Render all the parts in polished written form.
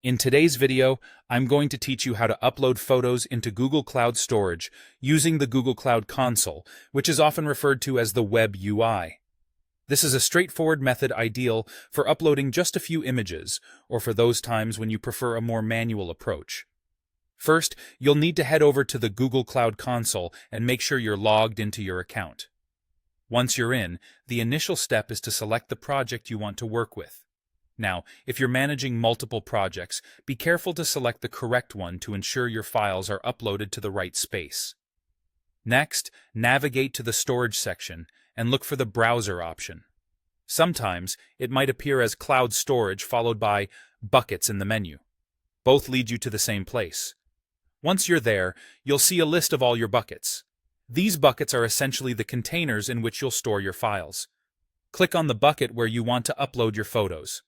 In today's video, I'm going to teach you how to upload photos into Google Cloud Storage using the Google Cloud Console, which is often referred to as the Web UI. This is a straightforward method ideal for uploading just a few images, or for those times when you prefer a more manual approach. First, you'll need to head over to the Google Cloud Console and make sure you're logged into your account. Once you're in, the initial step is to select the project you want to work with. Now, if you're managing multiple projects, be careful to select the correct one to ensure your files are uploaded to the right space. Next, navigate to the Storage section and look for the Browser option. Sometimes, it might appear as Cloud Storage followed by Buckets in the menu. Both lead you to the same place. Once you're there, you'll see a list of all your buckets. These buckets are essentially the containers in which you'll store your files. Click on the bucket where you want to upload your photos.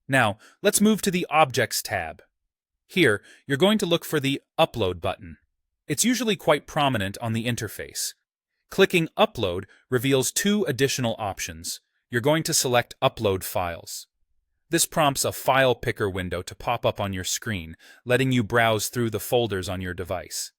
Now, let's move to the Objects tab. Here, you're going to look for the Upload button. It's usually quite prominent on the interface. Clicking Upload reveals two additional options. You're going to select Upload Files. This prompts a file picker window to pop up on your screen, letting you browse through the folders on your device.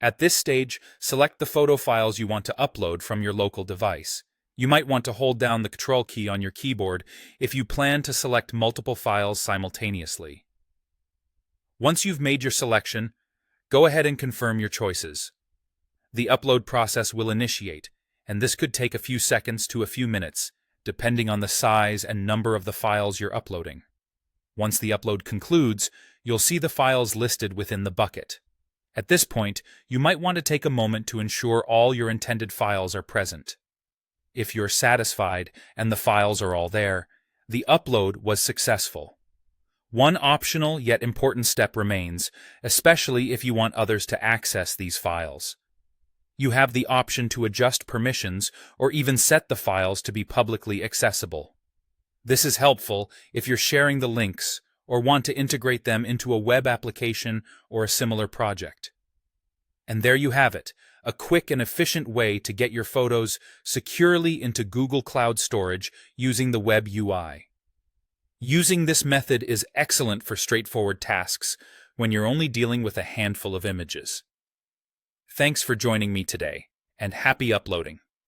At this stage, select the photo files you want to upload from your local device. You might want to hold down the Control key on your keyboard if you plan to select multiple files simultaneously. Once you've made your selection, go ahead and confirm your choices. The upload process will initiate, and this could take a few seconds to a few minutes, depending on the size and number of the files you're uploading. Once the upload concludes, you'll see the files listed within the bucket. At this point, you might want to take a moment to ensure all your intended files are present. If you're satisfied and the files are all there, the upload was successful. One optional yet important step remains, especially if you want others to access these files. You have the option to adjust permissions or even set the files to be publicly accessible. This is helpful if you're sharing the links or want to integrate them into a web application or a similar project. And there you have it, a quick and efficient way to get your photos securely into Google Cloud Storage using the Web UI. Using this method is excellent for straightforward tasks when you're only dealing with a handful of images. Thanks for joining me today, and happy uploading!